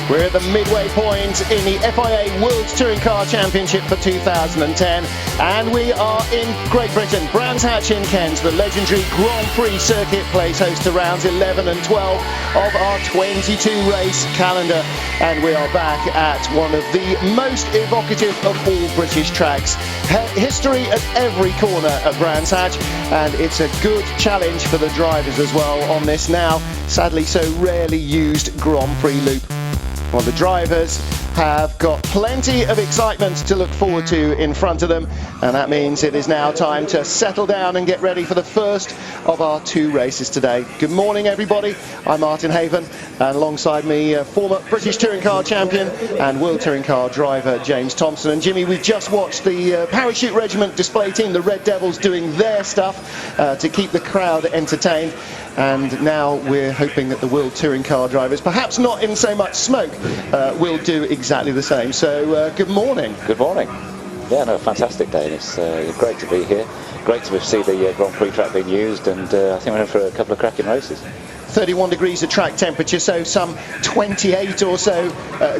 We're at the midway point in the FIA World Touring Car Championship for 2010, and we are in Great Britain. Brands Hatch in Kent, the legendary Grand Prix circuit, plays host to rounds 11 and 12 of our 22-race calendar, and we are back at one of the most evocative of all British tracks. History at every corner of Brands Hatch, and it's a good challenge for the drivers as well on this now sadly so rarely used Grand Prix loop. Well, the drivers have got plenty of excitement to look forward to in front of them, and that means it is now time to settle down and get ready for the first of our two races today. Good morning, everybody. I'm Martin Haven, and alongside me, former British Touring Car Champion and World Touring Car driver James Thompson. And Jimmy, we've just watched the Parachute Regiment display team, the Red Devils, doing their stuff to keep the crowd entertained. And now we're hoping that the World Touring Car drivers, perhaps not in so much smoke, will do exactly the same. So good morning. Good morning. Yeah, no, fantastic day. It's great to be here. Great to see the Grand Prix track being used, and I think we're in for a couple of cracking races. 31 degrees of track temperature, so some 28 or so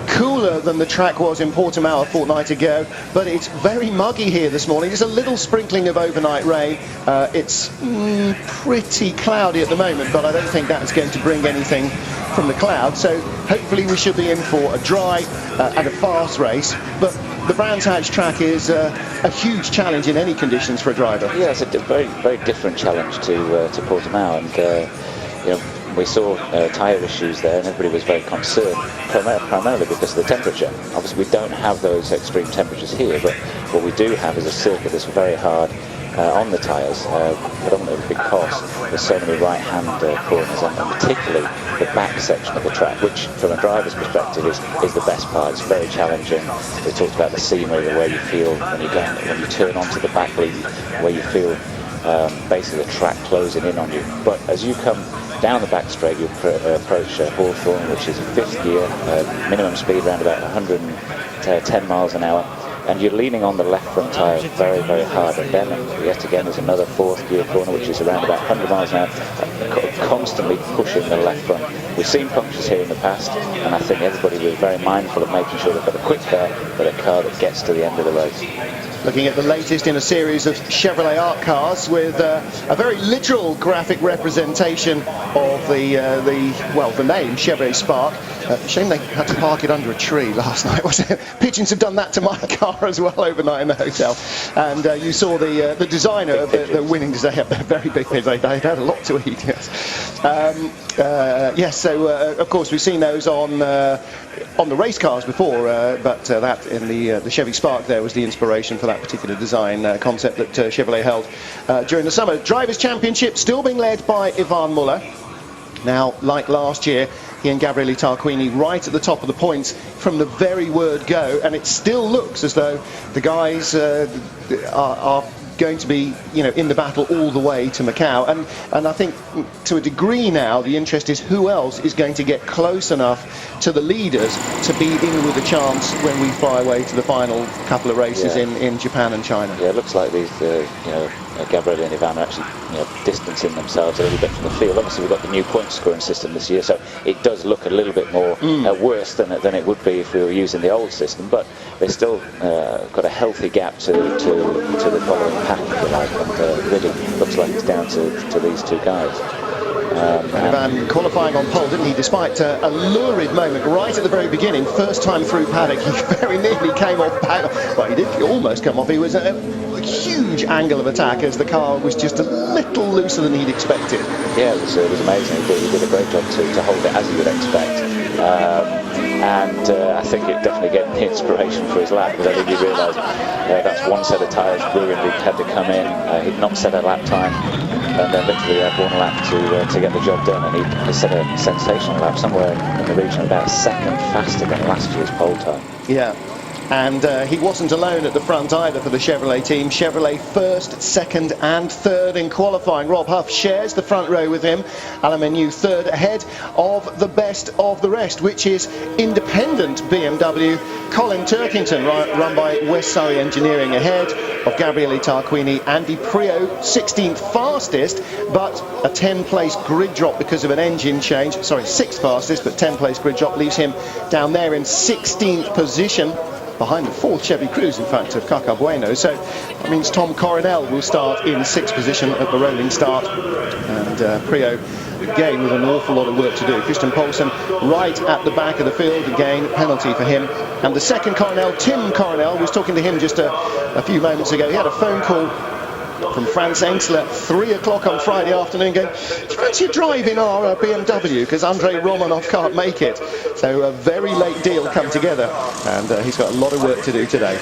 cooler than the track was in Portimao a fortnight ago, but it's very muggy here this morning. There's a little sprinkling of overnight rain. It's pretty cloudy at the moment, but I don't think that's going to bring anything from the cloud, so hopefully we should be in for a dry and a fast race. But the Brands Hatch track is a huge challenge in any conditions for a driver. Yeah, it's a very, very different challenge to Portimao, and you know, we saw tyre issues there, and everybody was very concerned, primarily because of the temperature. Obviously, we don't have those extreme temperatures here, but what we do have is a circuit that's very hard on the tyres, predominantly because there's so many right-hand corners, and particularly the back section of the track, which, from a driver's perspective, is the best part. It's very challenging. We talked about the scenery, the way you feel when you turn onto the back lead, where you feel basically the track closing in on you. But as you come down the back straight, you approach Hawthorne, which is a fifth gear, minimum speed around about 110 miles an hour, and you're leaning on the left front tyre very, very hard, and then yet again there's another fourth gear corner which is around about 100 miles an hour, constantly pushing the left front. We've seen punctures here in the past, and I think everybody was very mindful of making sure they've got a quick car, but a car that gets to the end of the race. Looking at the latest in a series of Chevrolet art cars with a very literal graphic representation of the name Chevrolet Spark. Shame they had to park it under a tree last night, wasn't it? Pigeons have done that to my car as well overnight in the hotel. And you saw the designer of the winning design, very big pigeons. They had a lot to eat. Yes. So of course we've seen those on the race cars before, but that in the Chevy Spark there was the inspiration for that particular design concept that Chevrolet held during the summer. Drivers' Championship still being led by Ivan Muller. Now, like last year, he and Gabriele Tarquini right at the top of the points from the very word go, and it still looks as though the guys are going to be, in the battle all the way to Macau, and I think to a degree now the interest is who else is going to get close enough to the leaders to be in with a chance when we fly away to the final couple of races in Japan and China. Yeah, it looks like these Gabriele and Ivan are actually distancing themselves a little bit from the field. Obviously we've got the new point scoring system this year, so it does look a little bit more worse than it would be if we were using the old system, but they still got a healthy gap to the following pack, if you like, and really looks like it's down to these two guys. Ivan qualifying on pole, didn't he, despite a lurid moment right at the very beginning. First time through paddock, he very nearly came off paddock. Well, he did almost come off. He was a huge angle of attack as the car was just a little looser than he'd expected. Yeah, it was amazing. He did a great job to hold it as you would expect. And I think it definitely gave him the inspiration for his lap, because I think he realised that's one set of tyres ruined. He had to come in, he'd not set a lap time, and then literally had one lap to get the job done, and he set a sensational lap, somewhere in the region of about a second faster than last year's pole time. Yeah. and he wasn't alone at the front either for the Chevrolet team. Chevrolet first, second and third in qualifying. Rob Huff shares the front row with him. Alain Menu third, ahead of the best of the rest, which is independent BMW. Colin Turkington, run by West Surrey Engineering, ahead of Gabriele Tarquini. Andy Prio, 16th fastest, but a 10-place grid drop because of an engine change. Sorry, 6th fastest, but 10-place grid drop leaves him down there in 16th position, behind the 4th Chevy Cruze, in fact, of Caca Bueno. So that means Tom Coronel will start in 6th position at the rolling start. And Prio, again, with an awful lot of work to do. Christian Poulsen right at the back of the field, again, penalty for him. And the second Coronel, Tim Coronel, was talking to him just a few moments ago. He had a phone call from Franz Ensler at 3 o'clock on Friday afternoon, going, do you fancy a drive in our BMW, because Andrei Romanov can't make it. So a very late deal come together, and he's got a lot of work to do today.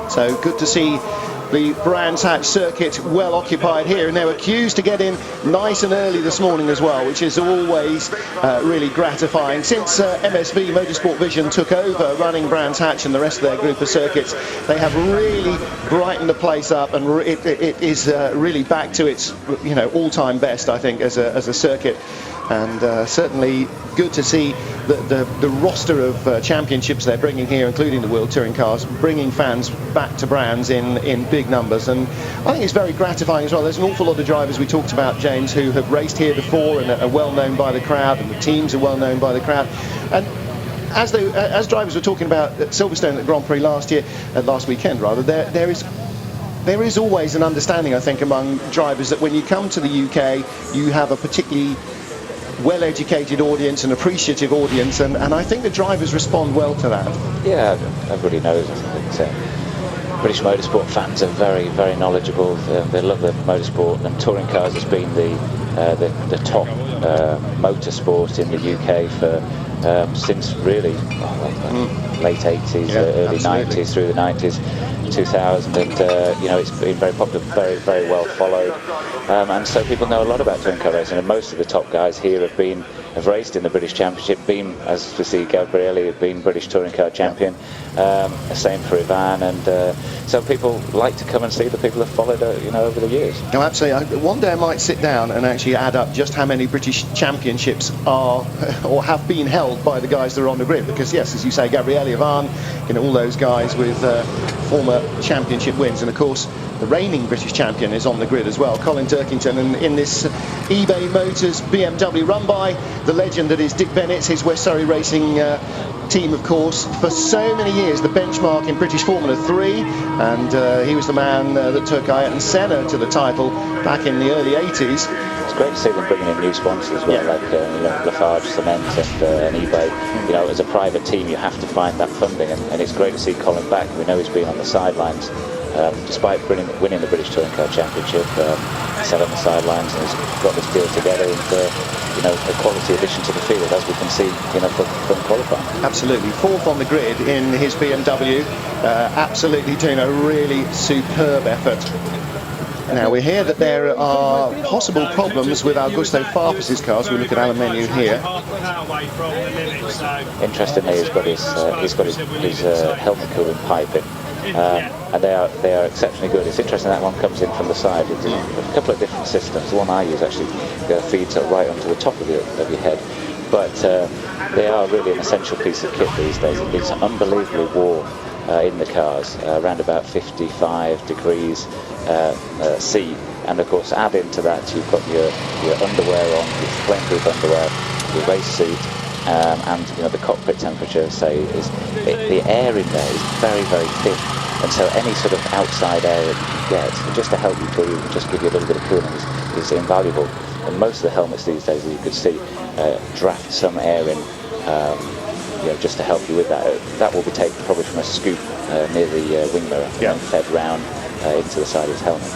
So good to see the Brands Hatch circuit well occupied here, and they were queues to get in nice and early this morning as well, which is always really gratifying. Since MSV Motorsport Vision took over running Brands Hatch and the rest of their group of circuits, they have really brightened the place up, and it is really back to its all-time best, I think, as a circuit. And certainly good to see the roster of championships they're bringing here, including the World Touring Cars, bringing fans back to Brands in big numbers. And I think it's very gratifying as well. There's an awful lot of drivers we talked about, James, who have raced here before and are well known by the crowd, and the teams are well known by the crowd. And as drivers were talking about at Silverstone at the Grand Prix last weekend, there is always an understanding, I think, among drivers that when you come to the UK, you have a particularly well-educated audience, an appreciative audience, and I think the drivers respond well to that. Yeah, everybody knows that British motorsport fans are very, very knowledgeable. They love the motorsport, and touring cars has been the top motorsport in the UK for since really late 80s, early 90s, through the 90s. 2000, and it's been very popular, very, very well followed, and so people know a lot about touring car racing, and most of the top guys here have raced in the British Championship, been, as we see, Gabriele have been British touring car champion, same for Ivan, and so people like to come and see the people who have followed over the years. No, absolutely. One day I might sit down and actually add up just how many British championships are or have been held by the guys that are on the grid, because yes, as you say, Gabriele, Ivan, all those guys with former championship wins, and of course the reigning British champion is on the grid as well, Colin Turkington, and in this eBay Motors BMW run by the legend that is Dick Bennett, his West Surrey Racing team, of course, for so many years the benchmark in British Formula 3, and he was the man that took Ayrton Senna to the title back in the early 80s. It's great to see them bringing in new sponsors as well, like Lafarge Cement and eBay. As a private team you have to find that funding, and it's great to see Colin back. We know he's been on the sidelines despite winning the British Touring Car Championship, sat on the sidelines, and has got this deal together, and a quality addition to the field, as we can see from qualifying. Absolutely, 4th on the grid in his BMW, absolutely doing a really superb effort. Now we hear that there are possible problems with Augusto Farfus's cars. We look at Alain Menu here. Interestingly, he's got his helmet cooling pipe in, and they are exceptionally good. It's interesting that one comes in from the side. It's a couple of different systems. The one I use actually feeds up right onto the top of your head, but they are really an essential piece of kit these days. It's unbelievably warm in the cars, around about 55 degrees C, and of course add into that you've got your underwear on, your flameproof underwear, your race suit, and the cockpit temperature, the air in there is very, very thin, and so any sort of outside air that you can get just to help you breathe and just give you a little bit of cooling is invaluable. And most of the helmets these days, as you could see, draft some air in, just to help you with that. That will be taken probably from a scoop near the wing mirror, and then fed round into the side of his helmet.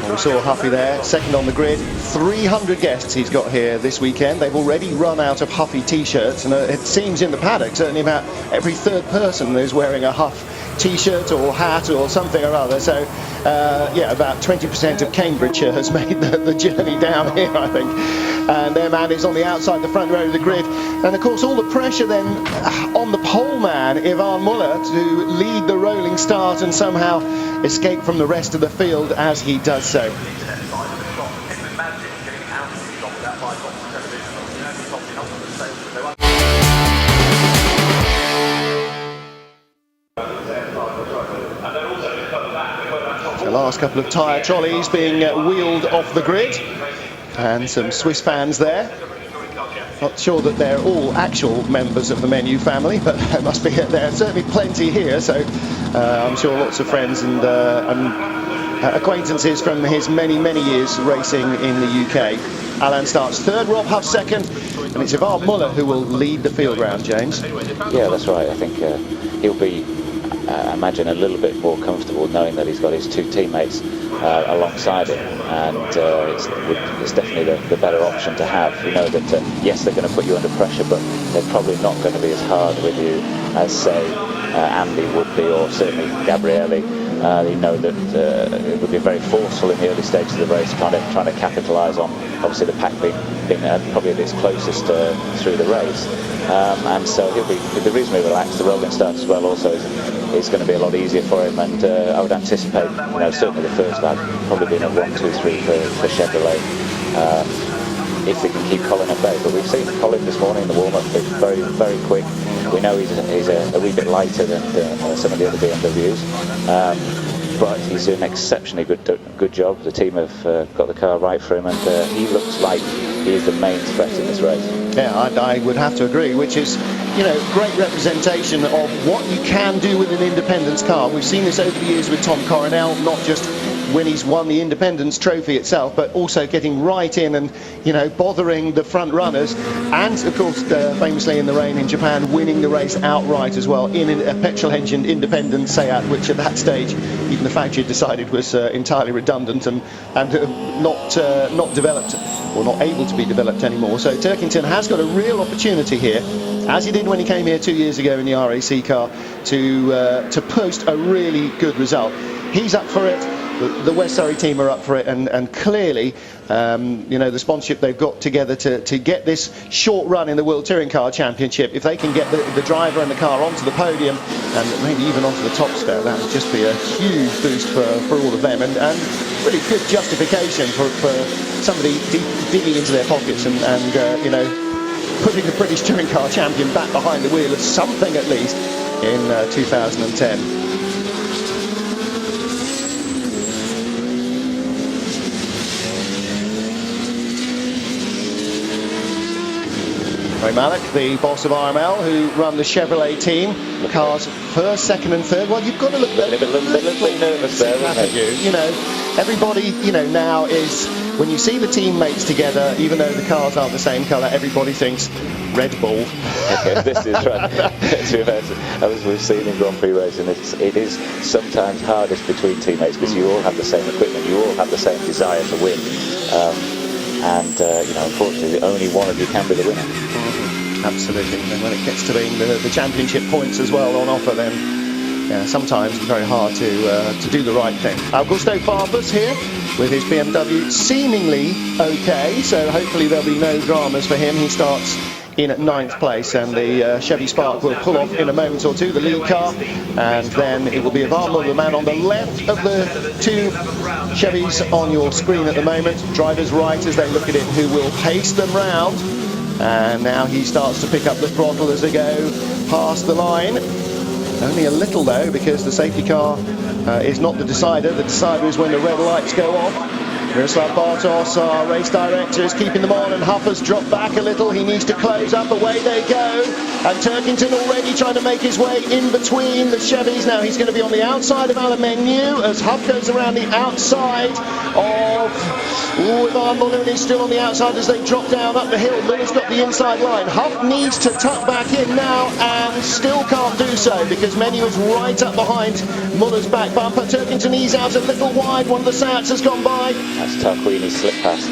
Well, we saw Huffy there, second on the grid. 300 guests he's got here this weekend. They've already run out of Huffy t-shirts, and it seems in the paddock certainly about every third person is wearing a Huff t-shirt or hat or something or other. So about 20% of Cambridgeshire has made the journey down here, I think. and their man is on the outside, the front row of the grid. And of course all the pressure then on the pole man, Ivan Muller, to lead the rolling start and somehow escape from the rest of the field as he does so. The last couple of tyre trolleys being wheeled off the grid, and some Swiss fans there. Not sure that they're all actual members of the Menu family, but there are certainly plenty here, so I'm sure lots of friends and acquaintances from his many years racing in the UK. Alain starts third, Rob Huff second, and it's Ivan Muller who will lead the field round, James. Yeah, that's right. I think he'll be, imagine, a little bit more comfortable knowing that he's got his two teammates alongside him, and it's definitely the better option to have. You know that yes, they're going to put you under pressure, but they're probably not going to be as hard with you as, say, Andy would be, or certainly Gabriele. You know that it would be very forceful in the early stages of the race, trying to capitalise on obviously the pack being probably at its closest through the race, and so he'll be reasonably relaxed. The rolling start as well also is going to be a lot easier for him, and I would anticipate, you know, certainly the first lap probably being a 1, 2, 3 for Chevrolet, if they can keep Colin at bay. But we've seen Colin this morning in the warm-up, very quick. We know he's a wee bit lighter than some of the other BMWs, but he's doing an exceptionally good job. The team have got the car right for him, and he looks like he is the main threat in this race. Yeah, I would have to agree, which is, you know, great representation of what you can do with an independence car. We've seen this over the years with Tom Coronel, not just when he's won the Independence Trophy itself, but also getting right in and, you know, bothering the front runners, and of course famously in the rain in Japan, winning the race outright as well in a petrol engined Independence Seat, which at that stage even the factory had decided was entirely redundant and not developed, or not able to be developed anymore. So Turkington has got a real opportunity here, as he did when he came here 2 years ago in the RAC car, to post a really good result. He's up for it. The West Surrey team are up for it, and clearly, you know, the sponsorship they've got together to get this short run in the World Touring Car Championship. If they can get the driver and the car onto the podium, and maybe even onto the top step, that would just be a huge boost for all of them, and really good justification for somebody digging into their pockets and you know, putting the British Touring Car Champion back behind the wheel of something at least in 2010. Ray Mallock, the boss of RML, who run the Chevrolet team, the cars first, second and third. Well, you've got to look a little bit nervous there, haven't you? You know, everybody, you know, now is, when you see the teammates together, even though the cars aren't the same colour, everybody thinks Red Bull. This is right. As we've seen in Grand Prix racing, it is sometimes hardest between teammates, because you all have the same equipment, you all have the same desire to win. And you know, unfortunately, only one of you can be the winner. Absolutely. And when it gets to being the championship points as well on offer, then yeah, sometimes it's very hard to do the right thing. Augusto Farfus here with his BMW seemingly okay, so hopefully there'll be no dramas for him. He starts in at 9th place, and the Chevy Spark will pull off in a moment or two, the lead car, and then it will be Ivan Muller, the man on the left of the two Chevys on your screen at the moment. Drivers right as they look at it, who will pace them round, and now he starts to pick up the throttle as they go past the line. Only a little though, because the safety car is not the decider. The decider is when the red lights go off. Miroslav Bartos, our race director, is keeping them on, and Huffer's dropped back a little. He needs to close up. Away they go. And Turkington already trying to make his way in between the Chevys. Now he's going to be on the outside of Alain Menu as Huff goes around the outside of Ivan Muller, and he's still on the outside as they drop down up the hill. Muller's got the inside line. Huff needs to tuck back in now and still can't do so, because Menu is right up behind Muller's back bumper. Turkington ease out a little wide. One of the Seats has gone by. That's Tarquini slip past.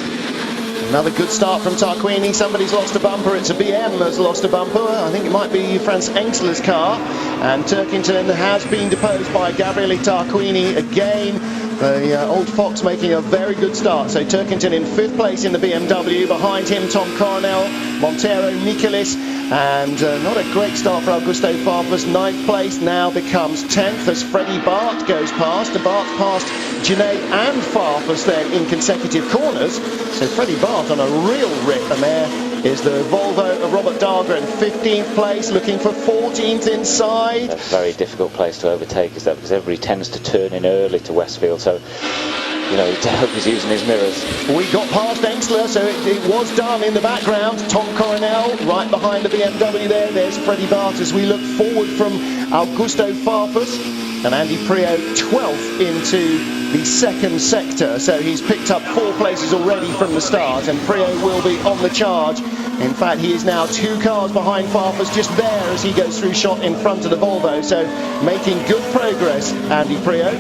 Another good start from Tarquini. Somebody's lost a bumper. It's a BM that's lost a bumper. I think it might be Franz Engsler's car. And Turkington has been deposed by Gabriele Tarquini again. The old Fox making a very good start. So Turkington in 5th place in the BMW. Behind him, Tom Coronel, Montero, Nicolis. And not a great start for Augusto Farfus. 9th place now becomes 10th as Freddie Bart goes past. And Bart's passed Genet and Farfus then in consecutive corners. So Freddie Bart on a real rip. And there is the Volvo of Robert Dahlgren, 15th place, looking for 14th inside. A very difficult place to overtake, is that, because everybody tends to turn in early to Westfield. So, you know, I hope he's using his mirrors. We got past Engstler, so it was done in the background. Tom Coronel right behind the BMW there. There's Freddie Bart as we look forward from Augusto Farfus. And Andy Priaulx 12th into the 2nd sector. So he's picked up 4 places already from the start, and Priaulx will be on the charge. In fact, he is now 2 cars behind Farfus, just there as he goes through shot in front of the Volvo. So making good progress, Andy Priaulx.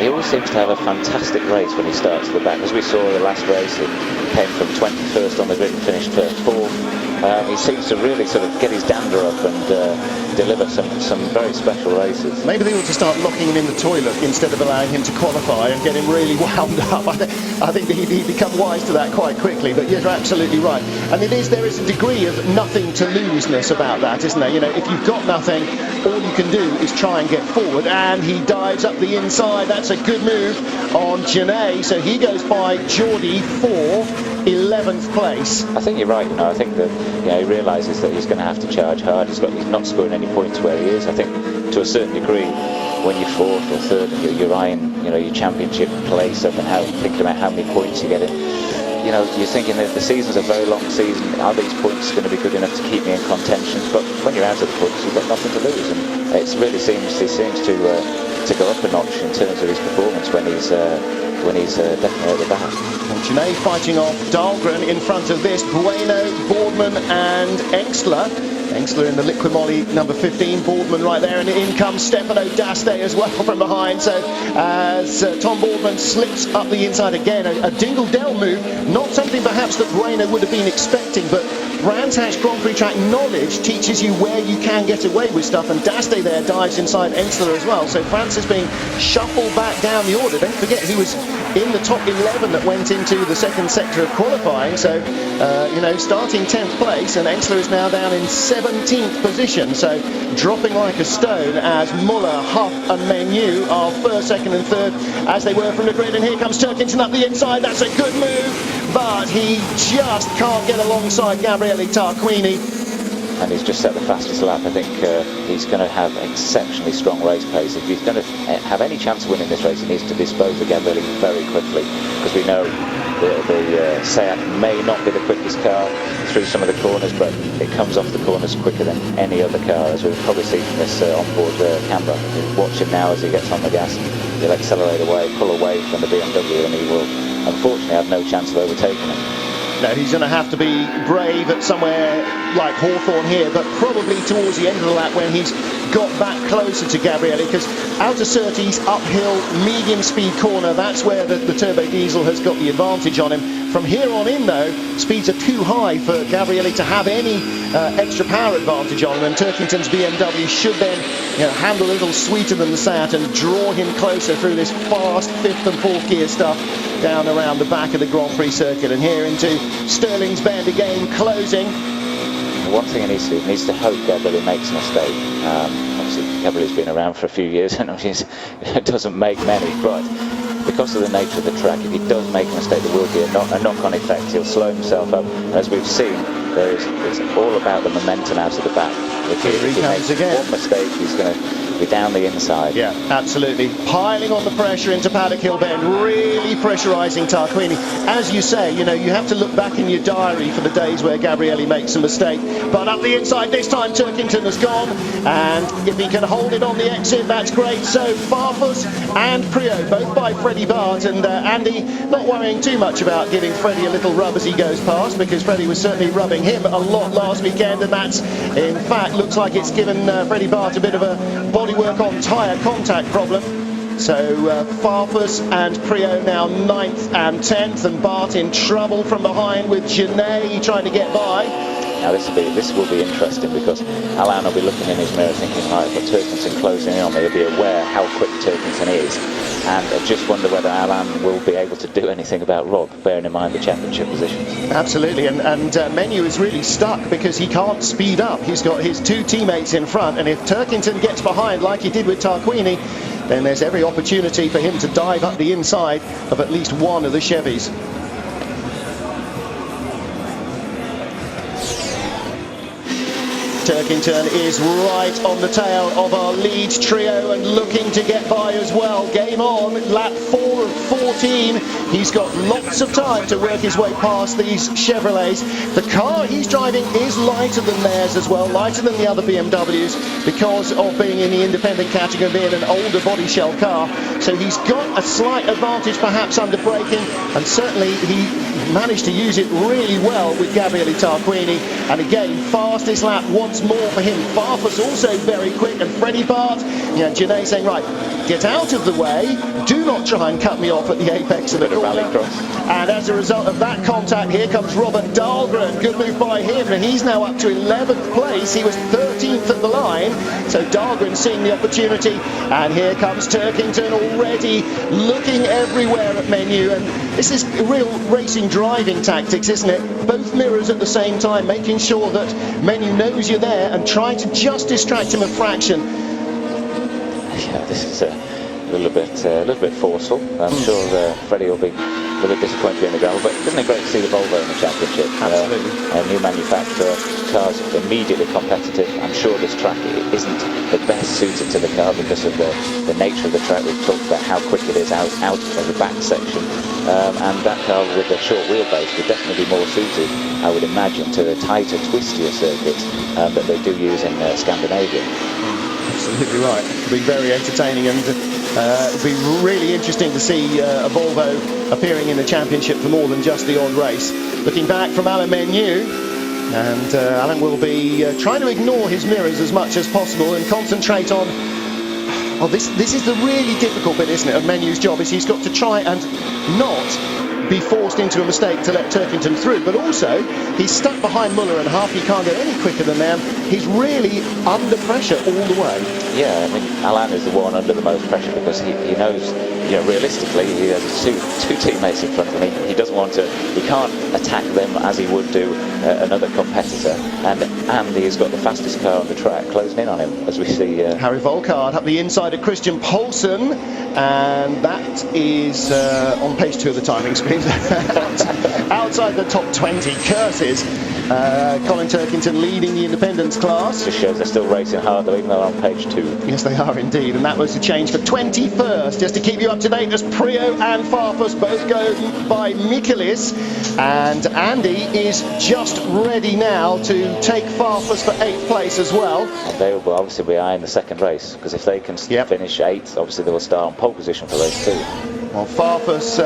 He always seems to have a fantastic race when he starts at the back. As we saw the last race, he came from 21st on the grid and finished 4th. He seems to really sort of get his dander up and deliver some very special races. Maybe they ought to start locking him in the toilet instead of allowing him to qualify and get him really wound up. I think he'd become wise to that quite quickly. But you're absolutely right. And there is a degree of nothing to lose-ness about that, isn't there? You know, if you've got nothing, all you can do is try and get forward. And he dives up the inside. That's a good move on Genet. So he goes by Geordie for 11th place. I think you're right. You know, I think that he realises that he's going to have to charge hard. He's not scoring any points where he is. I think to a certain degree, when you're 4th or 3rd and you're eyeing, your championship place up and thinking about how many points you get in, you're thinking that the season's a very long season. Are these points going to be good enough to keep me in contention? But when you're out of the points, you've got nothing to lose, and it really seems to go up a notch in terms of his performance when he's definitely at the back. Well, Genet fighting off Dahlgren in front of this. Bueno, Boardman and Engstler. Engstler in the Liquimolli number 15, Boardman right there, and in comes Stefano Daste as well from behind. So as Tom Boardman slips up the inside again, a Dingle Dell move, not something perhaps that Bueno would have been expecting, but Brands Hatch Grand Prix track knowledge teaches you where you can get away with stuff, and Daste there dives inside Engstler as well. So France is being shuffled back down the order. Don't forget he was in the top 11 that went into the 2nd sector of qualifying. So, starting 10th place, and Engstler is now down in 17th position. So dropping like a stone as Muller, Huff and Menu are 1st, 2nd and 3rd as they were from the grid. And here comes Turkington up the inside. That's a good move, but he just can't get alongside Gabriele Tarquini. And he's just set the fastest lap. I think he's going to have exceptionally strong race pace. If he's going to have any chance of winning this race, he needs to dispose of Gabriele very quickly, because we know the Seat may not be the quickest car through some of the corners, but it comes off the corners quicker than any other car, as we've probably seen from this onboard camera. Watch him now as he gets on the gas. He'll accelerate away, pull away from the BMW, and he will unfortunately have no chance of overtaking him. No, he's going to have to be brave at somewhere like Hawthorne here, but probably towards the end of the lap when he's got back closer to Gabriele, because out of Surtees, uphill, medium speed corner, that's where the turbo diesel has got the advantage on him. From here on in though, speeds are too high for Gabriele to have any extra power advantage on him, and Turkington's BMW should then handle a little sweeter than the Seat and draw him closer through this fast 5th and 4th gear stuff down around the back of the Grand Prix circuit, and here into Stirling's Bend again, closing. One thing he needs to hope Gabriele makes a mistake. Obviously Gabriele's been around for a few years and doesn't make many, but because of the nature of the track, if he does make a mistake, there will be a knock-on effect. He'll slow himself up, and as we've seen, it's all about the momentum out of the back. If he makes one mistake, he's going to be down the inside. Yeah, absolutely. Piling on the pressure into Paddock Hill Bend, really pressurising Tarquini. As you say, you have to look back in your diary for the days where Gabriele makes a mistake. But up the inside this time, Turkington has gone, and if he can hold it on the exit, that's great. So Farfus and Priaulx, both by Freddie Bart, and Andy not worrying too much about giving Freddie a little rub as he goes past, because Freddie was certainly rubbing him a lot last weekend, and that's, in fact, looks like it's given Freddie Bart a bit of a bodywork on tyre contact problem. So Farfus and Priaulx now 9th and 10th, and Bart in trouble from behind with Genet trying to get by. Now this will be interesting, because Alain will be looking in his mirror thinking, right, but Turkington closing in on me, he'll be aware how quick Turkington is. and I just wonder whether Alain will be able to do anything about Rob, bearing in mind the championship positions. Absolutely, and Menu is really stuck because he can't speed up. He's got his two teammates in front, and if Turkington gets behind like he did with Tarquini, then there's every opportunity for him to dive up the inside of at least one of the Chevys. Turkington is right on the tail of our lead trio and looking to get by as well. Game on, lap 4 of 14. He's got lots of time to work his way past these Chevrolets. The car he's driving is lighter than theirs as well, lighter than the other BMWs because of being in the independent category, being an older body shell car. So he's got a slight advantage perhaps under braking, and certainly he managed to use it really well with Gabriele Tarquini. And again, fastest lap once more for him. Farfus also very quick, and Freddie Bart, Janae saying, right, get out of the way, do not try and cut me off at the apex of the corner. And as a result of that contact, here comes Robert Dahlgren. Good move by him, and he's now up to 11th place. He was 13th at the line, so Dahlgren seeing the opportunity, and here comes Turkington already looking everywhere at Menu. And this is real racing driving tactics, isn't it? Both mirrors at the same time, making sure that Menu knows you're there and trying to just distract him a fraction. Yeah, this is a little bit forceful. I'm sure Freddie will be a bit disappointed in the gravel, but isn't it great to see the Volvo in the championship? Absolutely. A new manufacturer, cars immediately competitive. I'm sure this track isn't the best suited to the car because of the nature of the track. We've talked about how quick it is out of the back section, and that car with the short wheelbase would definitely be more suited, I would imagine, to the tighter, twistier circuits that they do use in Scandinavia. Absolutely right. It'll be very entertaining, and it'll be really interesting to see a Volvo appearing in the championship for more than just the odd race. Looking back from Alain Menu, and Alain will be trying to ignore his mirrors as much as possible and concentrate on... Oh, this is the really difficult bit, isn't it, of Menu's job, is he's got to try and not be forced into a mistake to let Turkington through, but also he's stuck behind Muller and Huff. He can't get any quicker than them. He's really under pressure all the way. Yeah, I mean, Alain is the one under the most pressure because he knows, realistically, he has two teammates in front of him. He doesn't want to, he can't attack them as he would do another competitor. And Andy has got the fastest car on the track, closing in on him, as we see. Harry Volkard up the inside of Christian Poulsen, and that is on page 2 of the timing screen. Outside the top 20, curses. Colin Turkington leading the independence class. Just shows they're still racing hard though, even though they're on page 2. Yes, they are indeed, and that was a change for 21st. Just to keep you up to date, as Prio and Farfus both go by Michaelis, and Andy is just ready now to take Farfus for 8th place as well. And they will obviously be eyeing the second race, because if they can finish 8th, obviously they will start on pole position for race 2. Well, Farfus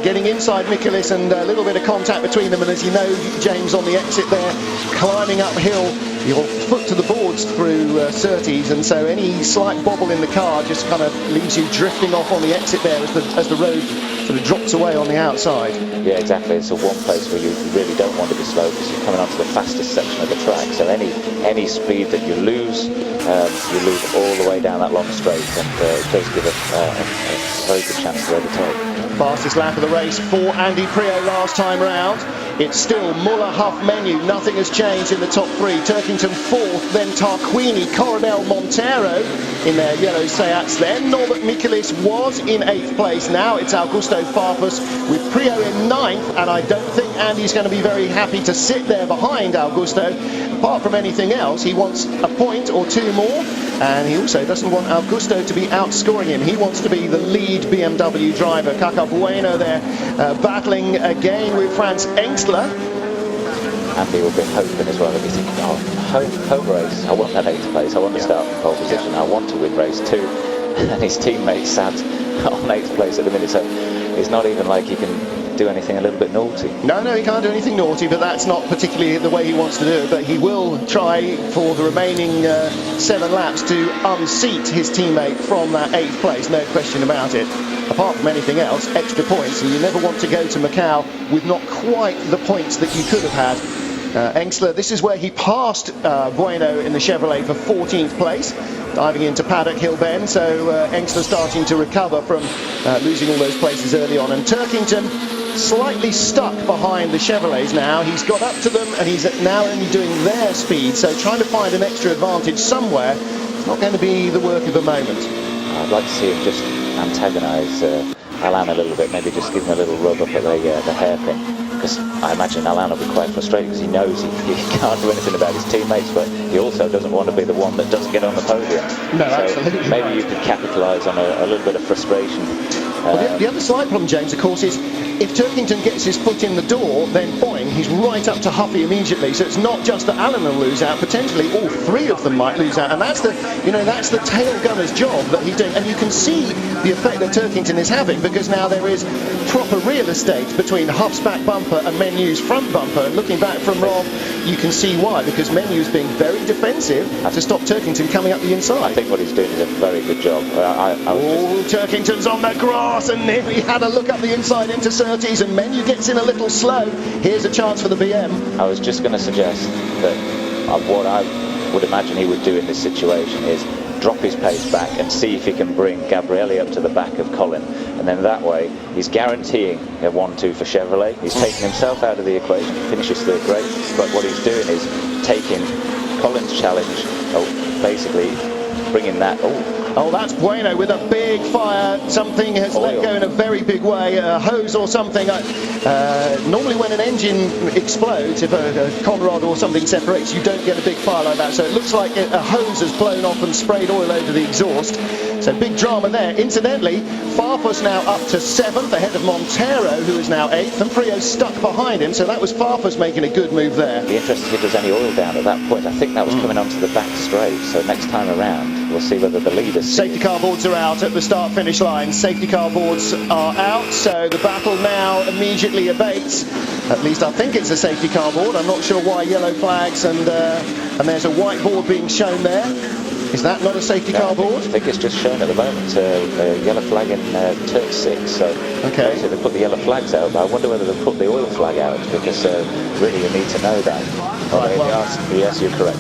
getting inside Michaelis, and a little bit of contact between them, and as you know, James, on the exit there, climbing uphill, your foot to the boards through Surtees, and so any slight bobble in the car just kind of leaves you drifting off on the exit there as the road sort of drops away on the outside. Yeah, exactly. It's the one place where you really don't want to be slow because you're coming onto the fastest section of the track. So any speed that you lose all the way down that long straight, and it does give a very good chance to overtake. Fastest lap of the race for Andy Prio last time round. It's still Muller, Huff, Menu. Nothing has changed in the top 3. Turkington 4th, then Tarquini, Coronel, Montero in their yellow Seats. Then Norbert Michaelis was in 8th place. Now it's Augusto Farfus with Prio in 9th, and I don't think Andy's going to be very happy to sit there behind Augusto. Apart from anything else, he wants a point or 2 more, and he also doesn't want Augusto to be outscoring him. He wants to be the lead BMW driver. Kaka Bueno there battling again with Franz Engstler. Andy will be hoping as well, that he's thinking, home race, I want that 8th place, I want to start from pole position, I want to win race 2, and his teammate sat on 8th place at the minute, so it's not even like he can do anything a little bit naughty. No, he can't do anything naughty, but that's not particularly the way he wants to do it. But he will try for the remaining 7 laps to unseat his teammate from that 8th place, no question about it. Apart from anything else, extra points, and you never want to go to Macau with not quite the points that you could have had Engsler, this is where he passed Bueno in the Chevrolet for 14th place, diving into paddock hill bend. So Engsler starting to recover from losing all those places early on, and Turkington slightly stuck behind the Chevrolets now. He's got up to them and he's now only doing their speed, so trying to find an extra advantage somewhere is not going to be the work of the moment. I'd like to see him just antagonise Alain a little bit, maybe just give him a little rub up at the hairpin, because I imagine Alain will be quite frustrated because he knows he can't do anything about his teammates, but he also doesn't want to be the one that doesn't get on the podium. No, so absolutely. Maybe you could capitalise on a little bit of frustration. Well, the other slight problem, James, of course, is if Turkington gets his foot in the door, then boing, he's right up to Huffy immediately. So it's not just that Alain will lose out, potentially all three of them might lose out, and that's the tail gunner's job that he's doing. And you can see the effect that Turkington is having, because now there is proper real estate between Huff's back bumper and Menu's front bumper. And looking back from Rob, you can see why, because Menu's being very defensive to stop Turkington coming up the inside. I think what he's doing is a very good job. Turkington's on the grass, and he had a look up the inside into Surtees, and Menu gets in a little slow. Here's a chance for the BM. I was just going to suggest that what I would imagine he would do in this situation is drop his pace back and see if he can bring Gabrielli up to the back of Colin, and then that way he's guaranteeing a 1-2 for Chevrolet. He's taking himself out of the equation, finishes third, great, but what he's doing is taking Colin's challenge, basically bringing that. Oh, that's Bueno with a big fire. Something has let go in a very big way, a hose or something. Normally when an engine explodes, if a conrod or something separates, you don't get a big fire like that. So it looks like a hose has blown off and sprayed oil over the exhaust. So big drama there. Incidentally, Farfus now up to 7th, ahead of Montero, who is now 8th, and Prio stuck behind him. So that was Farfus making a good move there. Be interested if there's any oil down at that point. I think that was coming onto the back straight. So next time around, we'll see whether the leaders. Safety car boards are out at the start-finish line. Safety car boards are out, so the battle now immediately abates. At least I think it's a safety car board. I'm not sure why yellow flags and there's a white board being shown there. Is that not a safety car board? I think it's just shown at the moment a yellow flag in turn 6. So okay. So they put the yellow flags out, but I wonder whether they put the oil flag out, because really you need to know that. Right, yes, you're correct.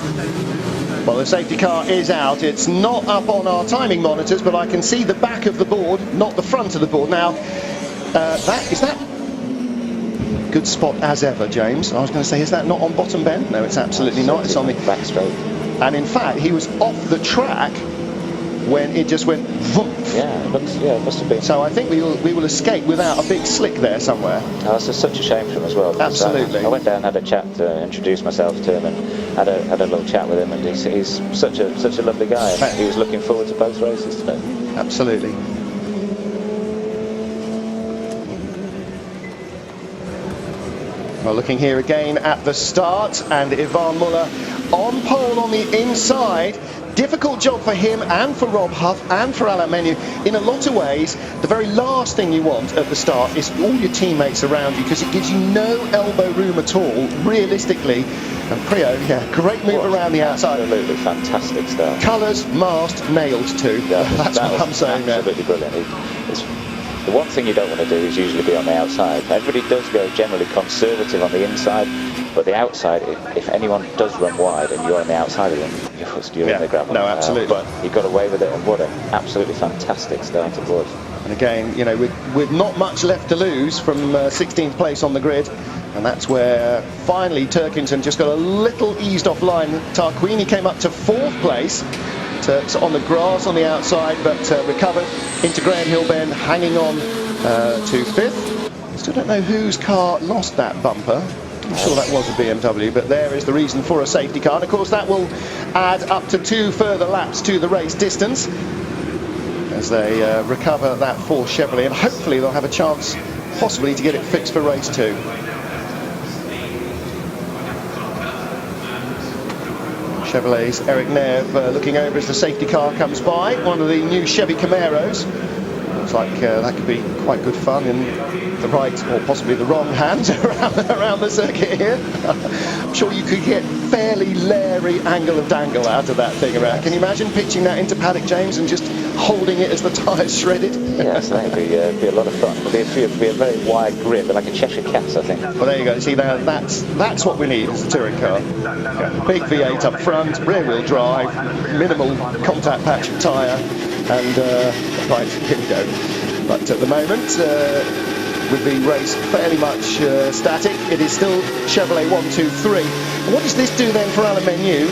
Well, the safety car is out. It's not up on our timing monitors, but I can see the back of the board, not the front of the board. Now, is that good spot as ever, James? I was going to say, is that not on bottom bend? No, it's absolutely not. It's on the back straight. And in fact, he was off the track when it just went. Yeah, it must have been. So I think we will escape without a big slick there somewhere. Oh, that's such a shame for him as well. Absolutely. I went down, had a chat, introduced myself to him, and had a little chat with him, and he's such a lovely guy. And he was looking forward to both races today. Absolutely. Well, looking here again at the start, and Ivan Muller on pole on the inside. Difficult job for him and for Rob Huff and for Alain Menu. In a lot of ways, the very last thing you want at the start is all your teammates around you, because it gives you no elbow room at all, realistically. And Prio, great move around the outside. Absolutely fantastic start. Colours, mast, nailed too. That's what I'm saying there. Absolutely brilliant. The one thing you don't want to do is usually be on the outside. Everybody does go generally conservative on the inside, but the outside, if anyone does run wide and you're on the outside of them, you're in the gravel. No, absolutely. But he got away with it, and what an absolutely fantastic start it was. And again, with not much left to lose from 16th place on the grid, and that's where finally Turkington just got a little eased off line. Tarquini came up to 4th place. Turks on the grass on the outside, but recovered into Graham Hill Bend, hanging on to 5th. Still don't know whose car lost that bumper. I'm sure that was a BMW, but there is the reason for a safety car. And of course that will add up to 2 further laps to the race distance as they recover that 4th Chevrolet, and hopefully they'll have a chance possibly to get it fixed for race 2. Chevrolet's Eric Neve looking over as the safety car comes by, one of the new Chevy Camaros. Looks like that could be quite good fun in the right or possibly the wrong hands around the circuit here. I'm sure you could get fairly Larry angle of dangle out of that thing around. Can you imagine pitching that into paddock, James, and just holding it as the tyres shredded. Yes, I think it'd be a lot of fun. It'd be a very wide grip, like a Cheshire Cat, I think. Well, there you go. See, that's what we need as a touring car. Big V8 up front, rear-wheel drive, minimal contact patch tyre, and right, here we go. But at the moment, with the race fairly much static, it is still Chevrolet 1, 2, 3. And what does this do then for Alain Menu?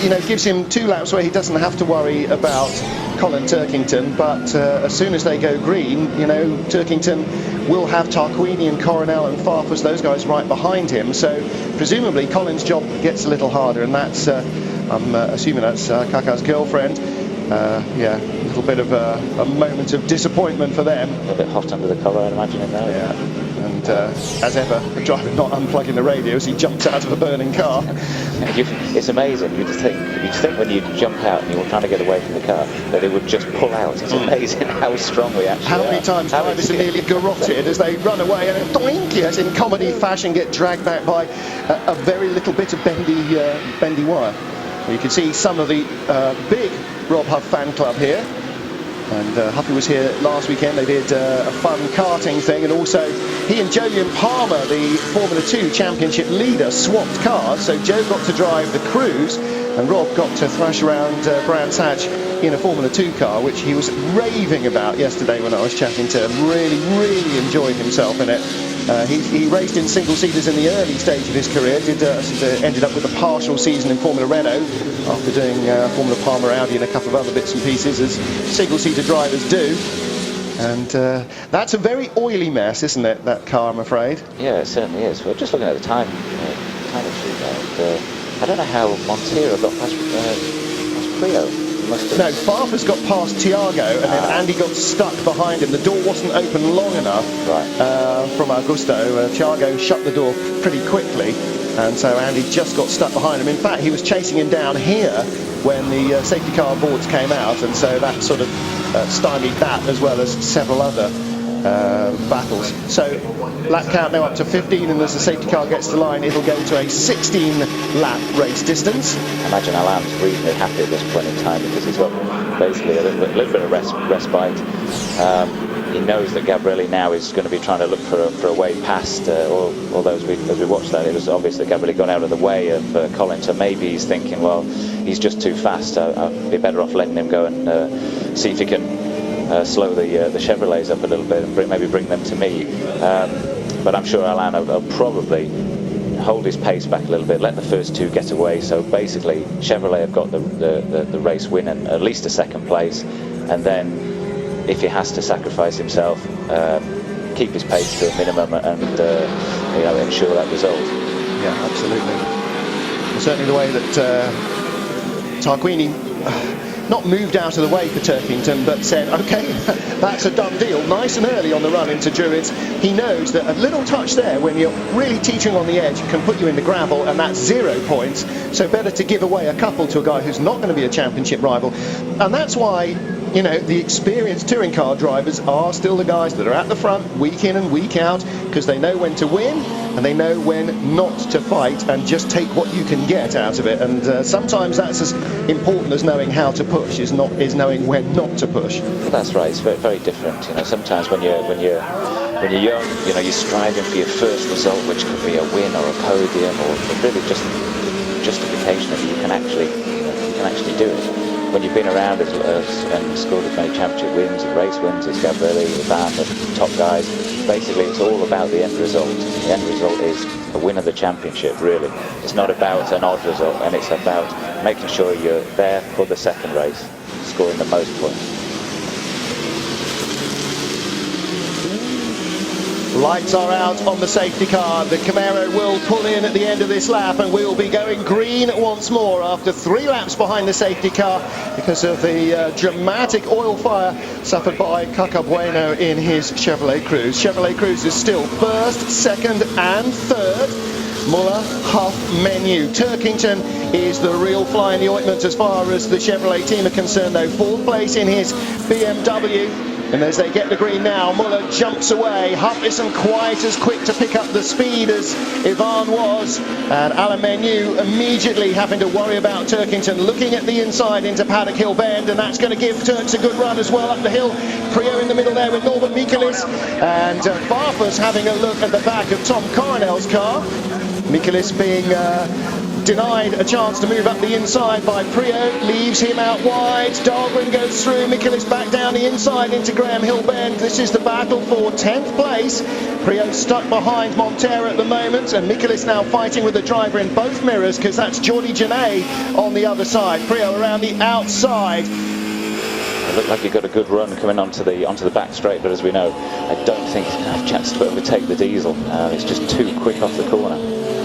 You know, gives him 2 laps where he doesn't have to worry about Colin Turkington, but as soon as they go green, you know, Turkington will have Tarquini and Coronel and Farfus, those guys right behind him, so presumably Colin's job gets a little harder, and that's, I'm assuming that's Kaka's girlfriend. Yeah, a little bit of a moment of disappointment for them. A little bit hot under the collar, I'd imagine, in there. Yeah. And as ever, the driver not unplugging the radio as he jumps out of a burning car. It's amazing. You'd think when you jump out and you're trying to get away from the car that it would just pull out. It's amazing how strong we actually are. How many times drivers are nearly garroted as they run away and doink, yes, in comedy fashion get dragged back by a very little bit of bendy wire. You can see some of the big Rob Huff fan club here. And Huffy was here last weekend. They did a fun karting thing, and also he and Jolyon Palmer, the Formula 2 championship leader, swapped cars. So Joe got to drive the Cruise, and Rob got to thrash around Brands Hatch in a Formula 2 car, which he was raving about yesterday when I was chatting to him. Really enjoyed himself in it. He raced in single-seaters in the early stage of his career, ended up with a partial season in Formula Renault after doing Formula Palmer, Audi and a couple of other bits and pieces, as single-seater drivers do. And that's a very oily mess, isn't it, that car, I'm afraid? Yeah, it certainly is. We're just looking at the time issue there. I don't know how Montero got past Prio. No, Farfus got past Tiago, and then Andy got stuck behind him. The door wasn't open long enough from Augusto. Tiago shut the door pretty quickly, and so Andy just got stuck behind him. In fact, he was chasing him down here when the safety car boards came out, and so that sort of stymied that as well as several other battles. So lap count now up to 15, and as the safety car gets to the line, it'll go to a 16-lap race distance. I imagine Alain's reasonably happy at this point in time because he's got basically a little bit of respite. He knows that Gabrielli now is going to be trying to look for a way past, although as we watched that, it was obvious that Gabrielli got out of the way of Colin, so maybe he's thinking, well, he's just too fast, I'll be better off letting him go and see if he can slow the Chevrolets up a little bit and maybe bring them to me. But I'm sure Alain will probably hold his pace back a little bit, let the first 2 get away. So basically, Chevrolet have got the race win and at least a second place. And then, if he has to sacrifice himself, keep his pace to a minimum and ensure that result. Yeah, absolutely. And certainly the way that Tarquini not moved out of the way for Turkington, but said, okay, that's a done deal. Nice and early on the run into Druids. He knows that a little touch there, when you're really teetering on the edge, can put you into gravel, and that's 0 points. So better to give away a couple to a guy who's not going to be a championship rival. And that's why, you know, the experienced touring car drivers are still the guys that are at the front week in and week out, because they know when to win and they know when not to fight and just take what you can get out of it. And sometimes that's as important as knowing how to push, is knowing when not to push. Well, that's right. It's very, very different. You know, sometimes when you're young, you know, you're striving for your first result, which could be a win or a podium, or really just justification that you can actually do it. When you've been around and scored as many championship wins and race wins as Gabrielli, Van, the top guys, basically it's all about the end result. The end result is a win of the championship, really. It's not about an odd result, and it's about making sure you're there for the second race, scoring the most points. Lights are out on the safety car. The Camaro will pull in at the end of this lap, and we will be going green once more after 3 laps behind the safety car because of the dramatic oil fire suffered by Kaka Bueno in his Chevrolet Cruze. Chevrolet Cruze is still first, second and third. Muller, Huff, Menu. Turkington is the real fly in the ointment as far as the Chevrolet team are concerned, though. 4th place in his BMW. And as they get the green now, Muller jumps away. Huff isn't quite as quick to pick up the speed as Ivan was. And Alain Menu immediately having to worry about Turkington, looking at the inside into Paddock Hill Bend, and that's going to give Turks a good run as well up the hill. Prio in the middle there with Norbert Michaelis, and Farfus having a look at the back of Tom Coronel's car. Michaelis being denied a chance to move up the inside by Prio, leaves him out wide. Dahlgren goes through, Michaelis back down the inside into Graham Hill Bend. This is the battle for 10th place. Prio stuck behind Montero at the moment, and Michaelis now fighting with the driver in both mirrors, because that's Jordi Genet on the other side. Prio around the outside. It looked like he got a good run coming onto the back straight, but as we know, I don't think he's going to have a chance to overtake the Diesel. It's just too quick off the corner.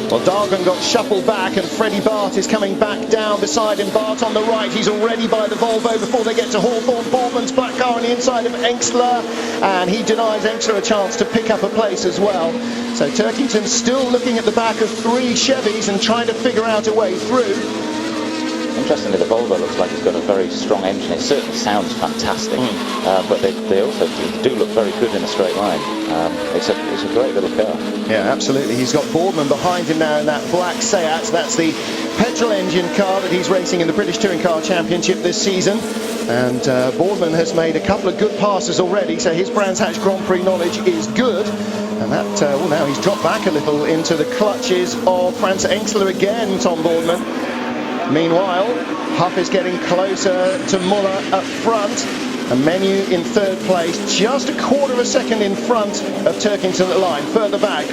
Well, Dahlgren got shuffled back, and Freddie Bart is coming back down beside him. Bart on the right, he's already by the Volvo before they get to Hawthorne. Boardman's black car on the inside of Engstler, and he denies Engstler a chance to pick up a place as well. So Turkington's still looking at the back of 3 Chevys and trying to figure out a way through. Interestingly, the Volvo looks like it's got a very strong engine. It certainly sounds fantastic, but they also do look very good in a straight line. It's a great little car. Yeah, absolutely. He's got Boardman behind him now in that black Seat. That's the petrol engine car that he's racing in the British Touring Car Championship this season. And Boardman has made a couple of good passes already, so his Brands Hatch Grand Prix knowledge is good. And that, well, now he's dropped back a little into the clutches of Franz Engstler again, Tom Boardman. Meanwhile, Huff is getting closer to Muller up front, and Menu in 3rd place, just a quarter of a second in front of Turkington at the line. Further back,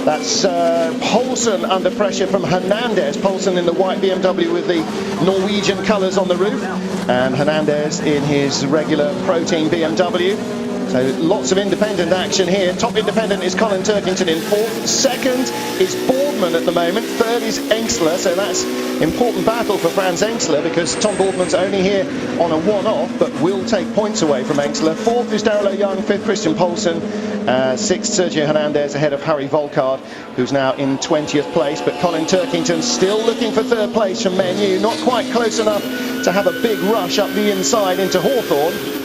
that's Poulsen under pressure from Hernandez. Poulsen in the white BMW with the Norwegian colours on the roof, and Hernandez in his regular Protein BMW. So lots of independent action here. Top independent is Colin Turkington in 4th. 2nd is Boardman at the moment. 3rd is Engstler. So that's important battle for Franz Engstler, because Tom Boardman's only here on a one-off, but will take points away from Engstler. 4th is Daryl O'Young. 5th, Christian Poulsen. 6th, Sergio Hernandez ahead of Harry Volkard, who's now in 20th place. But Colin Turkington still looking for 3rd place from Menu. Not quite close enough to have a big rush up the inside into Hawthorne.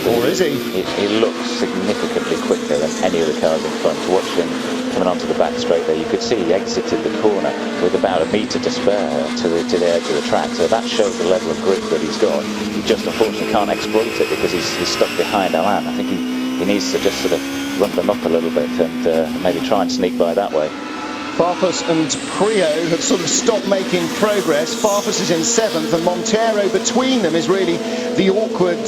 Or is he? He looks significantly quicker than any of the cars in front. To watch him coming onto the back straight there, you could see he exited the corner with about a metre to spare to the edge of the track. So that shows the level of grip that he's got. He just unfortunately can't exploit it because he's stuck behind Alain. I think he needs to just sort of run them up a little bit and maybe try and sneak by that way. Farfus and Prio have sort of stopped making progress. Farfus is in 7th, and Montero between them is really the awkward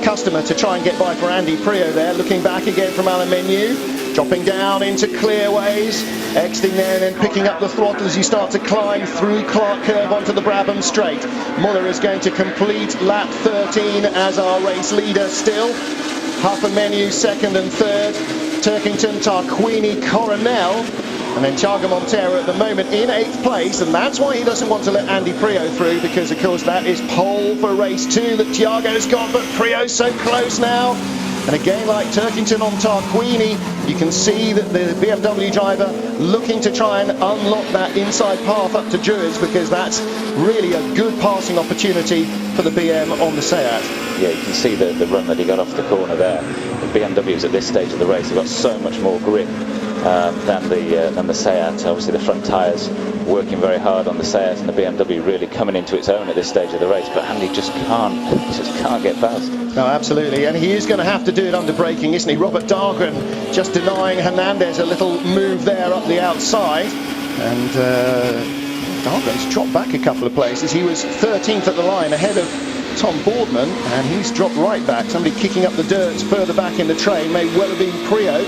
customer to try and get by for Andy Prio there. Looking back again from Alain Menu, dropping down into clearways, exiting there and then picking up the throttle as you start to climb through Clark Curve onto the Brabham Straight. Muller is going to complete lap 13 as our race leader still. Huff and Menu 2nd and 3rd. Turkington, Tarquini, Coronel, and then Thiago Montero at the moment in 8th place, and that's why he doesn't want to let Andy Prio through, because of course that is pole for race 2 that Thiago's got, but Prio's so close now. And again, like Turkington on Tarquini, you can see that the BMW driver looking to try and unlock that inside path up to Druids, because that's really a good passing opportunity for the BM on the Seat. Yeah, you can see the run that he got off the corner there. The BMWs at this stage of the race have got so much more grip than the Seat. Obviously the front tyres working very hard on the Seat, and the BMW really coming into its own at this stage of the race, but Andy just can't get past. No, absolutely, and he is going to have to do it under braking, isn't he? Robert Dahlgren just denying Hernandez a little move there up the outside, and Dahlgren's dropped back a couple of places. He was 13th at the line ahead of Tom Boardman, and he's dropped right back. Somebody kicking up the dirt further back in the train may well have been Prio,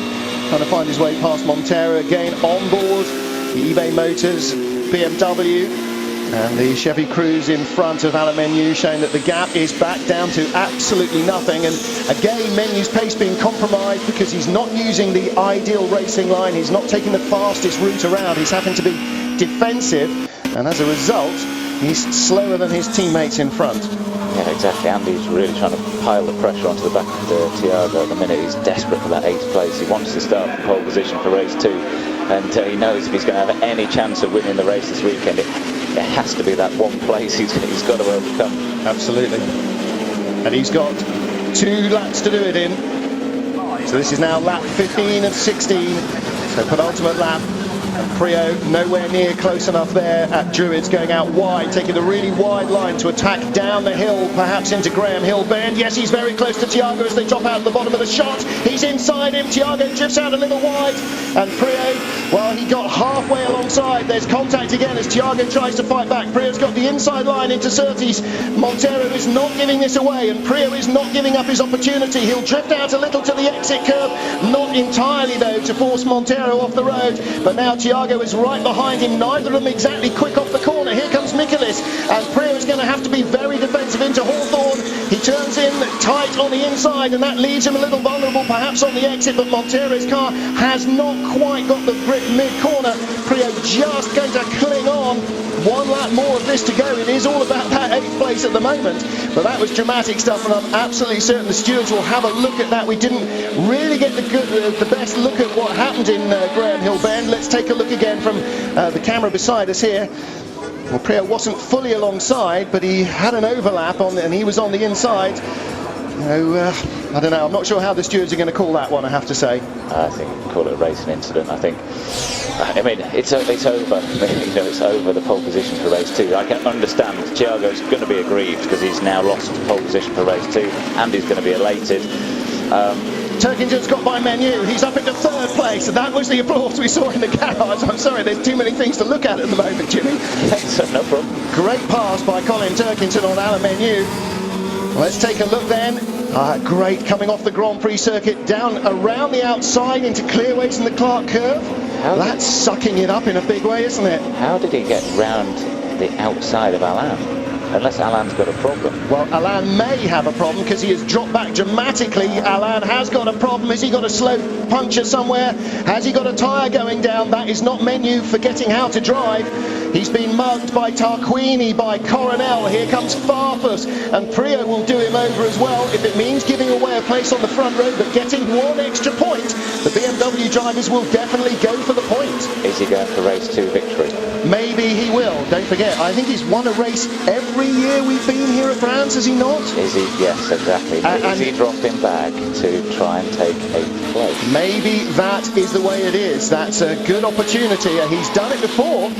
trying to find his way past Montero again. On board the eBay Motors BMW, and the Chevy Cruze in front of Alain Menu, showing that the gap is back down to absolutely nothing. And again, Menu's pace being compromised because he's not using the ideal racing line. He's not taking the fastest route around. He's having to be defensive, and as a result, he's slower than his teammates in front. Yeah, exactly. Andy's really trying to pile the pressure onto the back of Thiago at the minute. He's desperate for that 8th place. He wants to start from pole position for race 2, and he knows if he's going to have any chance of winning the race this weekend, it has to be that one place he's got to overcome. Absolutely. And he's got 2 laps to do it in. So this is now lap 15 of 16. So penultimate lap. And Prio nowhere near close enough there at Druids, going out wide, taking a really wide line to attack down the hill, perhaps into Graham Hill Bend. Yes, he's very close to Thiago as they drop out at the bottom of the shot. He's inside him. Thiago drifts out a little wide. And Prio, well, he got halfway alongside. There's contact again as Thiago tries to fight back. Prio's got the inside line into Surtees. Montero is not giving this away, and Prio is not giving up his opportunity. He'll drift out a little to the exit curve, not entirely though, to force Montero off the road. But now Thiago is right behind him, neither of them exactly quick off the corner. Here comes Michaelis, and Prio is going to have to be very defensive into Hawthorne. He turns in tight on the inside, and that leaves him a little vulnerable perhaps on the exit, but Montero's car has not quite got the grip mid-corner. Prio just going to cling on. 1 lap more of this to go. It is all about that 8th place at the moment, but that was dramatic stuff, and I'm absolutely certain the stewards will have a look at that. We didn't really get the best look at what happened in Graham Hill Bend. Let's take a look again from the camera beside us here. Well, Prio wasn't fully alongside, but he had an overlap on, and he was on the inside. I don't know. I'm not sure how the stewards are going to call that one, I have to say. I think call it a racing incident. I think. I mean, it's over. It's over the pole position for race 2. I can understand Thiago's going to be aggrieved because he's now lost pole position for race 2, and he's going to be elated. Turkington's got by Menu. He's up into 3rd place. That was the applause we saw in the garage. I'm sorry, there's too many things to look at the moment, Jimmy. So no problem. Great pass by Colin Turkington on Alan Menu. Let's take a look then. Great, coming off the Grand Prix circuit, down around the outside into Clearways and the Clark curve. That's sucking it up in a big way, isn't it? How did he get round the outside of Alain? Unless Alain's got a problem. Well, Alain may have a problem because he has dropped back dramatically. Alain has got a problem. Has he got a slow puncture somewhere? Has he got a tyre going down? That is not Menu forgetting how to drive. He's been mugged by Tarquini, by Coronel. Here comes Farfus, and Prio will do him over as well if it means giving away a place on the front row, but getting 1 extra point. The BMW drivers will definitely go for the point. Is he going for race 2 victory? Maybe he will. Don't forget, I think he's won a race every year we've been here at Brands, has he not? Is he? Yes, exactly. Is he dropping back to try and take 8th place? Maybe that is the way it is. That's a good opportunity. He's done it before,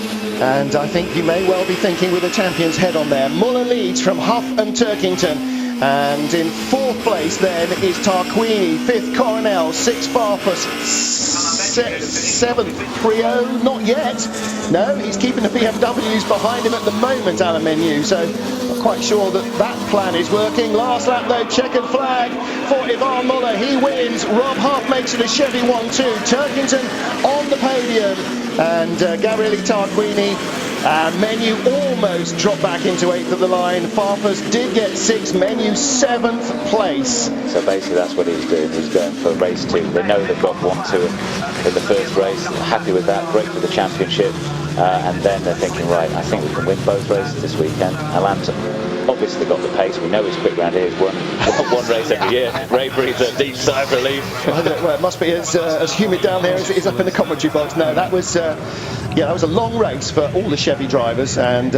and I think he may well be thinking with a champion's head on there. Muller leads from Huff and Turkington, and in 4th place then is Tarquini, 5th Coronel, 6th Farfus, 7th Prio, not yet. No, he's keeping the BMWs behind him at the moment, Alan Menu, so not quite sure that plan is working. Last lap though, checkered flag for Ivan Muller. He wins. Rob Huff makes it a Chevy 1-2. Turkington on the podium, and Gabriele Tarquini Menu almost dropped back into 8th of the line. Farfus did get 6th, Menu 7th place. So basically that's what he's doing. He's going for race 2. They know they've got 1-2 in the first race. They're happy with that. Great for the championship. And then they're thinking, right, I think we can win both races this weekend. Alain's obviously got the pace. We know he's quick round here. He's won one race every year. Ray breathes a deep sigh of relief. Well, it must be as humid down there as it is up in the commentary box. No, that was that was a long race for all the Chevy drivers, and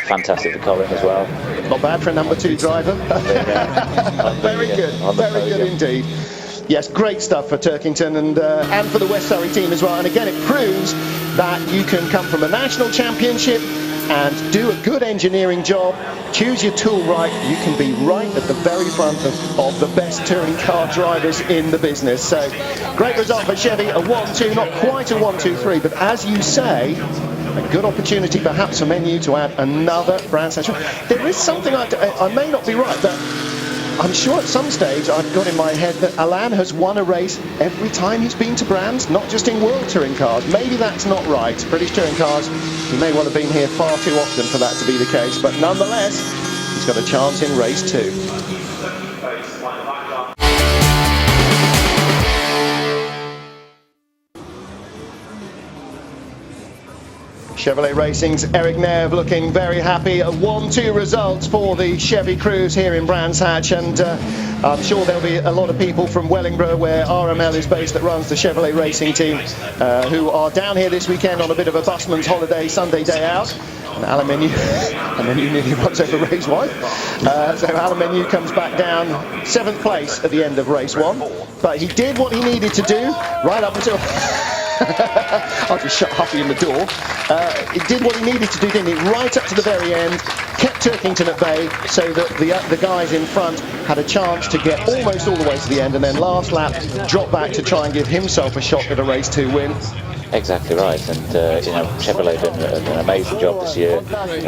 fantastic for Colin as well. Not bad for a number 2 driver. Very good, very good indeed. Yes, great stuff for Turkington and for the West Surrey team as well. And again, it proves that you can come from a national championship and do a good engineering job, choose your tool right, you can be right at the very front of the best touring car drivers in the business. So great result for Chevy, a 1-2, not quite a 1-2-3, but as you say, a good opportunity perhaps for Menu to add another brand session. There is something I may not be right, but I'm sure at some stage I've got in my head that Alain has won a race every time he's been to Brands, not just in World Touring Cars. Maybe that's not right. British Touring Cars, he may well have been here far too often for that to be the case, but nonetheless, he's got a chance in race 2. Chevrolet Racing's Eric Nev looking very happy. A 1-2 result for the Chevy crews here in Brands Hatch, and I'm sure there'll be a lot of people from Wellingborough, where RML is based, that runs the Chevrolet Racing team, who are down here this weekend on a bit of a busman's holiday, Sunday day out. And Alan Menu nearly runs over Ray's wife. So Alan Menu comes back down 7th place at the end of race 1. But he did what he needed to do right up until... I'll just shut Huffy in the door. He did what he needed to do, didn't he? Right up to the very end, kept Turkington at bay so that the guys in front had a chance to get almost all the way to the end, and then last lap dropped back to try and give himself a shot at a race 2 win. Exactly right, and Chevrolet have done an amazing job this year,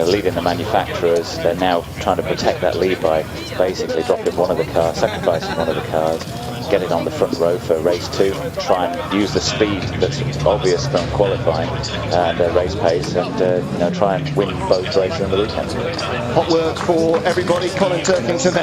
leading the manufacturers. They're now trying to protect that lead by basically dropping one of the cars, sacrificing one of the cars, get it on the front row for race 2, try and use the speed that's obvious from qualifying and race pace, and try and win both races on the weekend. Hot work for everybody. Colin Turkington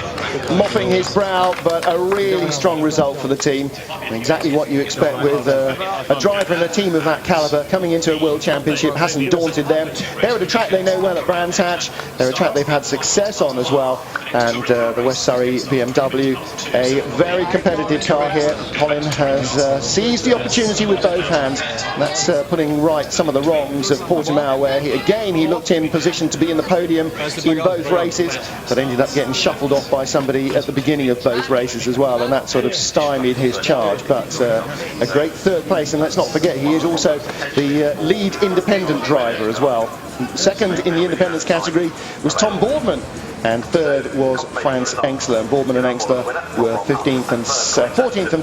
mopping his brow, but a really strong result for the team. And exactly what you expect with a driver and a team of that calibre coming into a World Championship. Hasn't daunted them. They're at a track they know well at Brands Hatch. They're a track they've had success on as well. And the West Surrey BMW, a very competitive car here. Colin has seized the opportunity with both hands. And that's putting right some of the wrongs of Portimao, where he looked in position to be in the podium in both races, but ended up getting shuffled off by somebody at the beginning of both races as well, and that sort of stymied his charge. But a great 3rd place, and let's not forget he is also the lead independent driver as well. 2nd in the independents category was Tom Boardman, and 3rd was Frans Engsler. And Boardman and Engsler were 14th and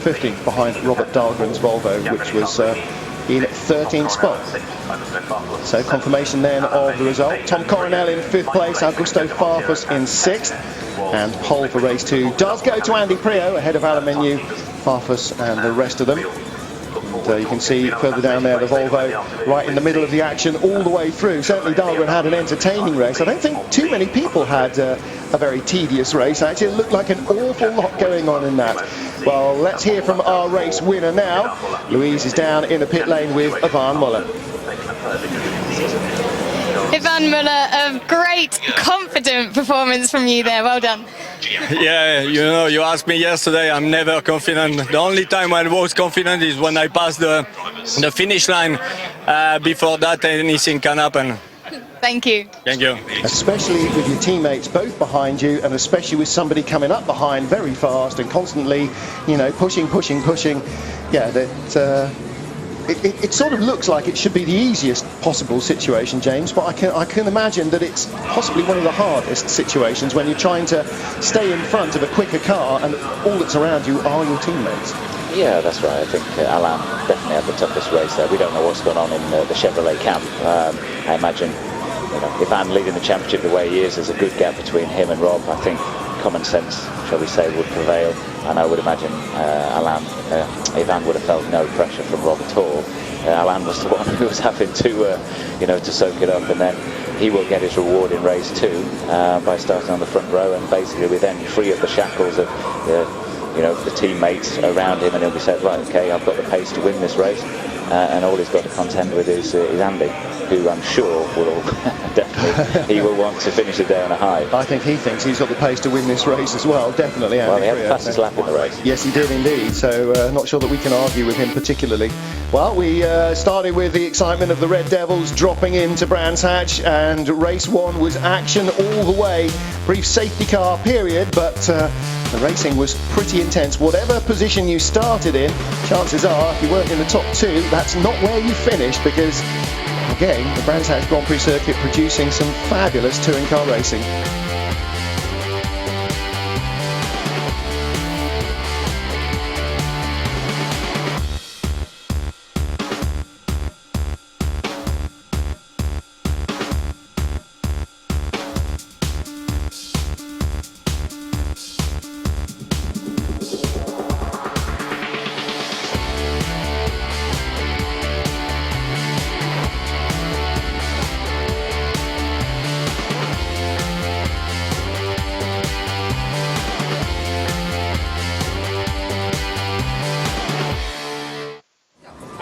15th behind Robert Dahlgren's Volvo, which was in 13th spot. So confirmation then of the result. Tom Coronel in 5th place, Augusto Farfus in 6th, and pole for race 2 does go to Andy Prio ahead of Alan Menu, Farfus and the rest of them. And you can see further down there the Volvo right in the middle of the action all the way through. Certainly Dahlgren had an entertaining race. I don't think too many people had a very tedious race. Actually, it looked like an awful lot going on in that. Well, let's hear from our race winner now. Louise is down in the pit lane with Ivan Muller. Ivan Muller, a great, confident performance from you there. Well done. Yeah, you asked me yesterday, I'm never confident. The only time I was confident is when I passed the finish line. Before that, anything can happen. Thank you. Thank you. Especially with your teammates both behind you, and especially with somebody coming up behind very fast and constantly, pushing. Yeah, it sort of looks like it should be the easiest possible situation, James, but I can imagine that it's possibly one of the hardest situations when you're trying to stay in front of a quicker car and all that's around you are your teammates. Yeah, that's right. I think Alain definitely had the toughest race there. We don't know what's going on in the Chevrolet camp. I imagine Ivan leading the championship the way he is, there's a good gap between him and Rob. I think common sense, shall we say, would prevail, and I would imagine Ivan would have felt no pressure from Rob at all. Alain was the one who was having to soak it up, and then he will get his reward in race 2 by starting on the front row, and basically we're then free of the shackles of the teammates around him, and he'll be said, right, okay, I've got the pace to win this race, and all he's got to contend with is Andy, who I'm sure will definitely, he will want to finish the day on a high. I think he thinks he's got the pace to win this race as well, definitely. Well, he had the fastest lap in the race. Yes, he did indeed, so not sure that we can argue with him particularly. Well, we started with the excitement of the Red Devils dropping into Brands Hatch, and race 1 was action all the way. Brief safety car period, but the racing was pretty intense. Whatever position you started in, chances are, if you weren't in the top 2, that's not where you finished, because again, the Brands Hatch Grand Prix circuit producing some fabulous touring car racing.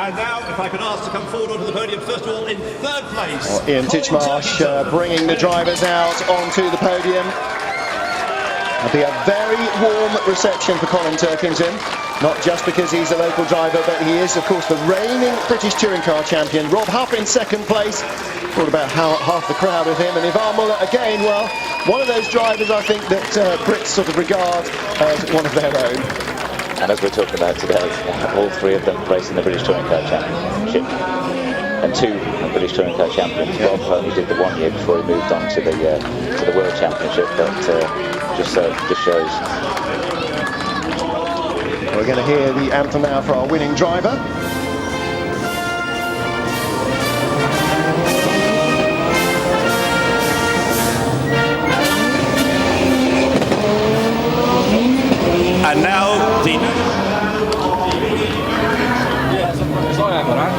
And now, if I could ask to come forward onto the podium, first of all, in third place. Well, Ian Titchmarsh bringing the drivers out onto the podium. It'll be a very warm reception for Colin Turkington, not just because he's a local driver, but he is, of course, the reigning British Touring Car Champion. Rob Huff in second place, brought about half the crowd with him, and Ivan Muller again, well, one of those drivers I think that Brits sort of regard as one of their own. And as we're talking about today, all three of them racing the British Touring Car Championship. And two British Touring Car Champions. Rob only did the 1 year before he moved on to the World Championship, but just shows. We're going to hear the anthem now for our winning driver. And now the... Sorry about that.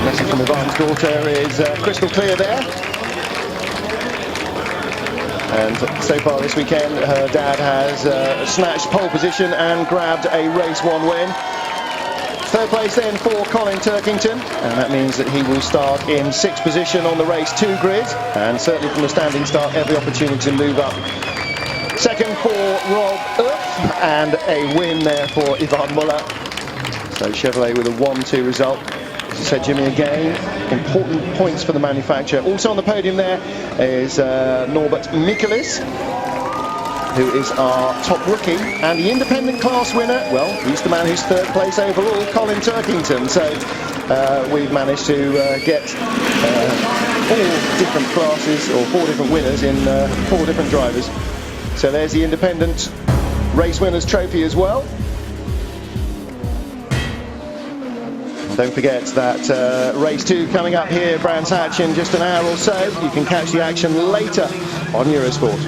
Message from Ivan's daughter is crystal clear there. And so far this weekend, her dad has snatched pole position and grabbed a race 1 win. Third place then for Colin Turkington, and that means that he will start in 6th position on the race 2 grid, and certainly from the standing start, every opportunity to move up. Second for Rob Huff, and a win there for Ivan Muller. So Chevrolet with a 1-2 result. As I said, Jimmy, again, important points for the manufacturer. Also on the podium there is Norbert Mikulis, who is our top rookie, and the independent class winner, well, he's the man who's 3rd place overall, Colin Turkington. So we've managed to get 4 different classes, or 4 different winners in 4 different drivers. So there's the independent race winners trophy as well. Don't forget that race 2 coming up here, Brands Hatch, in just an hour or so. You can catch the action later on Eurosport.